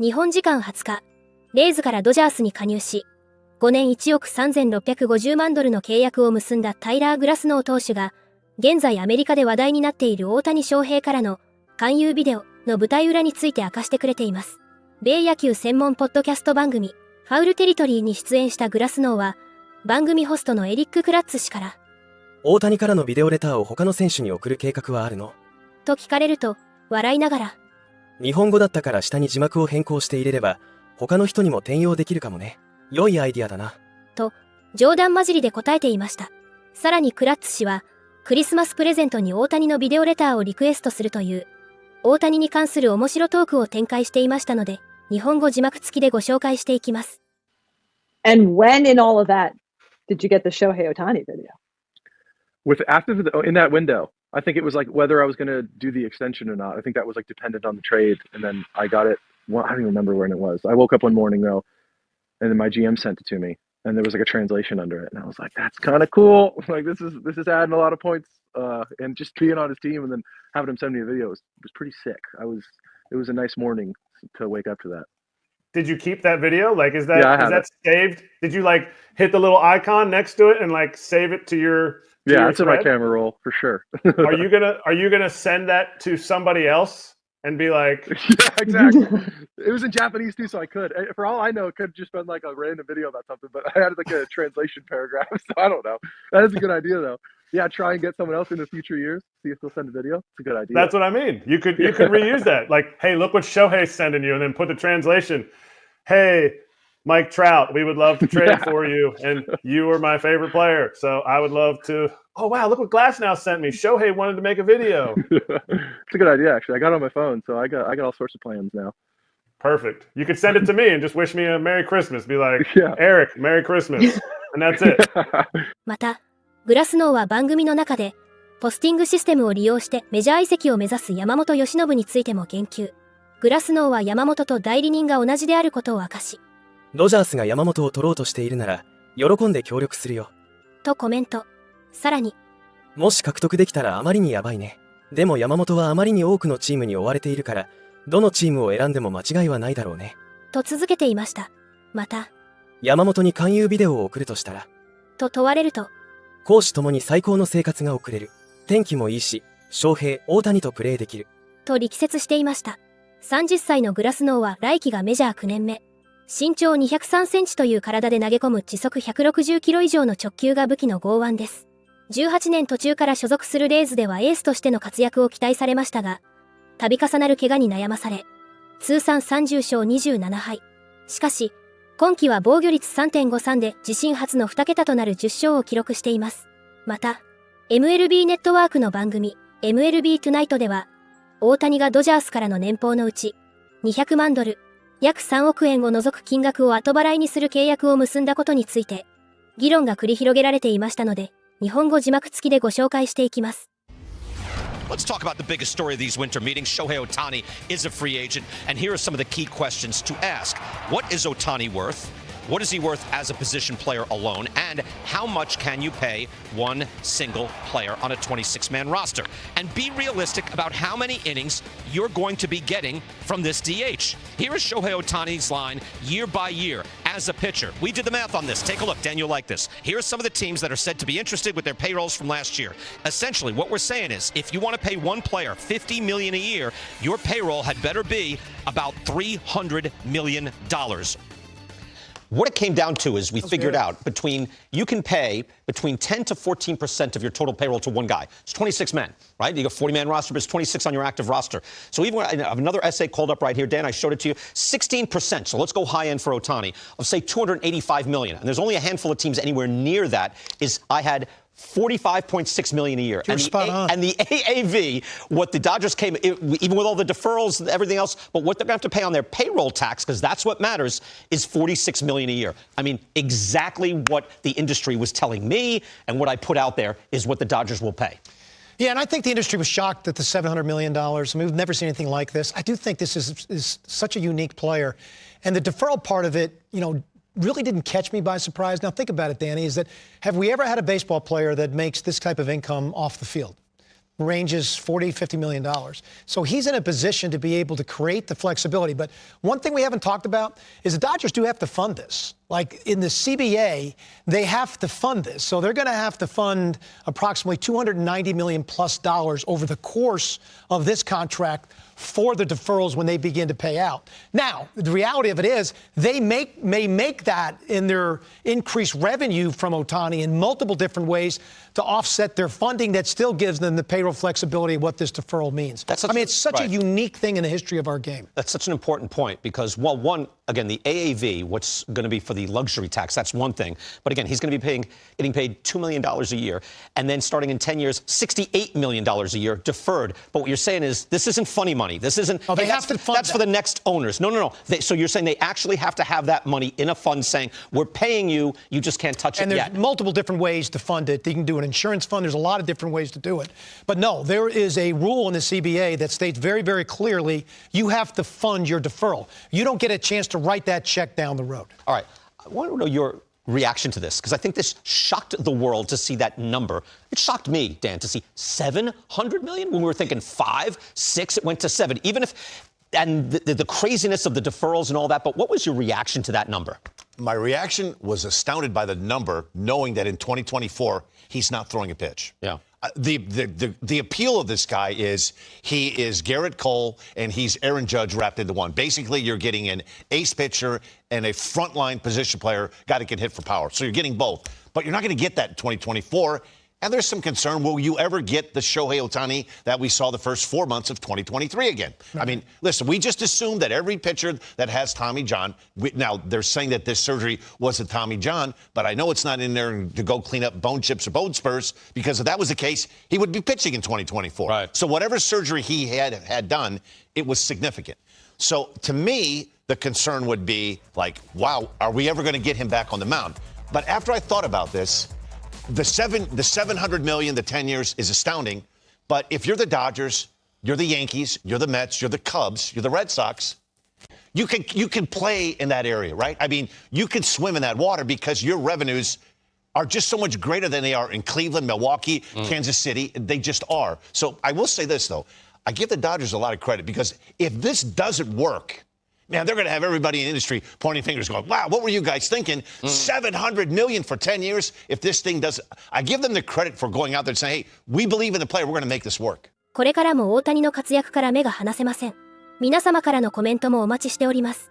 日本時間20日、レイズからドジャースに加入し、5年1億3650万ドルの契約を結んだタイラー・グラスノー投手が、現在アメリカで話題になっている大谷翔平からの勧誘ビデオの舞台裏について明かしてくれています。米野球専門ポッドキャスト番組、ファウルテリトリーに出演したグラスノーは、番組ホストのエリック・クラッツ氏から、大谷からのビデオレターを他の選手に送る計画はあるの？と聞かれると、笑いながら、日本語だったから下に字幕を変更して入れれば、他の人にも転用できるかもね。良いアイディアだな。と、冗談交じりで答えていました。さらにクラッツ氏は、クリスマスプレゼントに大谷のビデオレターをリクエストするという、大谷に関する面白トークを展開していましたので、日本語字幕付きでご紹介していきます。And when in all of that did you get the Shohei Ohtani video? In that window, I think it was like whether I was going to do the extension or not. I think that was like dependent on the trade, and then I got it. Well, I don't even remember when it was. I woke up one morning though, and then my GM sent it to me, and there was like a translation under it, and I was like, "That's kind of cool. Like this is adding a lot of points." And just being on his team and then having him send me a video was pretty sick. It was a nice morning to wake up to that. Did you keep that video? Like, is that saved? Did you like hit the little icon next to it and like save it to your? That's in my camera roll for sure. Are you gonna send that to somebody else and be like? Yeah, exactly. It was in Japanese too, so I could. For all I know, it could have just been like a random video about something, but I had like a translation paragraph, so I don't know. That is a good idea though. Yeah, try and get someone else in the future years. See if they'll send a video. It's a good idea. That's what I mean. You could reuse that. Like, hey, look what Shohei's sending you, and then put the translation. Hey, Mike Trout, we would love to trade for you, and you are my favorite player. So I would love to. Oh wow, look what Glassnow sent me. Shohei wanted to make a video. It's a good idea, actually. I got it on my phone, so I got all sorts of plans now. Perfect. You could send it to me and just wish me a Merry Christmas. Be like, Eric, Merry Christmas, and that's it. また、グラスノーは番組の中で、ポスティングシステムを利用してメジャー移籍を目指す山本由伸についても言及。グラスノーは山本と代理人が同じであることを明かし、ドジャースが山本を取ろうとしているなら、喜んで協力するよ。とコメント。さらに、もし獲得できたらあまりにやばいね。でも山本はあまりに多くのチームに追われているから、どのチームを選んでも間違いはないだろうね。と続けていました。また、山本に勧誘ビデオを送るとしたら、と問われると、攻守ともに最高の生活が送れる。天気もいいし、翔平、大谷とプレーできる。と力説していました。30歳のグラスノーは来季がメジャー9年目。身長203センチという体で投げ込む時速160キロ以上の直球が武器の剛腕です。18年途中から所属するレイズではエースとしての活躍を期待されましたが、度重なる怪我に悩まされ、通算30勝27敗。しかし、今季は防御率 3.53 で自身初の2桁となる10勝を記録しています。また、MLB ネットワークの番組、MLB トゥナイトでは、大谷がドジャースからの年俸のうち、200万ドル、約3億円を除く金額を後払いにする契約を結んだことについて、議論が繰り広げられていましたので、日本語字幕付きでご紹介していきます。Let's talk about the biggest story of these winter meetings. Shohei Ohtani is a free agent, and here are some of the key questions to ask. What is Ohtani worth? What is he worth as a position player alone? And how much can you pay one single player on a 26-man roster? And be realistic about how many innings you're going to be getting from this DH. Here is Shohei Ohtani's line year by year as a pitcher. We did the math on this. Take a look. Dan, you'll like this. Here are some of the teams that are said to be interested with their payrolls from last year. Essentially, what we're saying is if you want to pay one player $50 million a year, your payroll had better be about $300 million. What it came down to is we figured out you can pay between 10 to 14% of your total payroll to one guy. It's 26 men, right? You got 40-man roster, but it's 26 on your active roster. So even when I have another essay called up right here, Dan, I showed it to you, 16%. So let's go high end for Ohtani of say $285 million. And there's only a handful of teams anywhere near that. I had $45.6 million a year. You're spot on. And the AAV, what the Dodgers even with all the deferrals and everything else, but what they're going to have to pay on their payroll tax, because that's what matters, is $46 million a year. I mean, exactly what the industry was telling me, and what I put out there is what the Dodgers will pay. Yeah, and I think the industry was shocked at the $700 million. I mean, we've never seen anything like this. I do think this is such a unique player. And the deferral part of it, really didn't catch me by surprise. Now, think about it, Danny, have we ever had a baseball player that makes this type of income off the field? ranges $40, $50 million. So he's in a position to be able to create the flexibility. But one thing we haven't talked about is the Dodgers do have to fund this. Like in the CBA, they have to fund this. So they're going to have to fund approximately $290 million plus over the course of this contract for the deferrals when they begin to pay out. Now, the reality of it is they may make that in their increased revenue from Ohtani in multiple different ways to offset their funding that still gives them the payroll flexibility of what this deferral means. It's such a unique thing in the history of our game. That's such an important point because, well, one, again, the AAV, what's going to be for the luxury tax, that's one thing. But again, he's going to be getting paid $2 million a year. And then starting in 10 years, $68 million a year deferred. But what you're saying is this isn't funny money. This isn't. Oh, they have to fund That's for the next owners. No. So you're saying they actually have to have that money in a fund saying, we're paying you, you just can't touch it yet. And there's multiple different ways to fund it. You can do an insurance fund. There's a lot of different ways to do it. But no, there is a rule in the CBA that states very, very clearly you have to fund your deferral. You don't get a chance to write that check down the road. All right. I want to know your reaction to this because I think this shocked the world to see that number. It shocked me, Dan, to see 700 million when we were thinking 5, 6, it went to 7. Even if, and the craziness of the deferrals and all that, but what was your reaction to that number? My reaction was astounded by the number, knowing that in 2024, he's not throwing a pitch. Yeah. The appeal of this guy is he is Garrett Cole and he's Aaron Judge wrapped into one. Basically, you're getting an ace pitcher and a frontline position player, guy that can hit for power. So you're getting both. But you're not going to get that in 2024. And there's some concern, will you ever get the Shohei Ohtani that we saw the first 4 months of 2023 again? I mean, listen, we just assumed that every pitcher that has Tommy John, now they're saying that this surgery was a Tommy John, but I know it's not in there to go clean up bone chips or bone spurs, because if that was the case, he would be pitching in 2024. Right. So whatever surgery he had done, it was significant. So to me, the concern would be like, wow, are we ever going to get him back on the mound? But after I thought about this, the 700 million, the 10 years is astounding. But if you're the Dodgers, you're the Yankees, you're the Mets, you're the Cubs, you're the Red Sox, you can play in that area, right? I mean, you can swim in that water because your revenues are just so much greater than they are in Cleveland, Milwaukee, Kansas City. They just are. So I will say this, though. I give the Dodgers a lot of credit because if this doesn't work, man, they're going to have everybody in the industry pointing fingers going, wow, what were you guys thinking? 700 million for 10 years? If this thing doesn't, I give them the credit for going out there and saying, hey, we believe in the player. We're going to make this work. これからも大谷の活躍から目が離せません。皆様からのコメントもお待ちしております。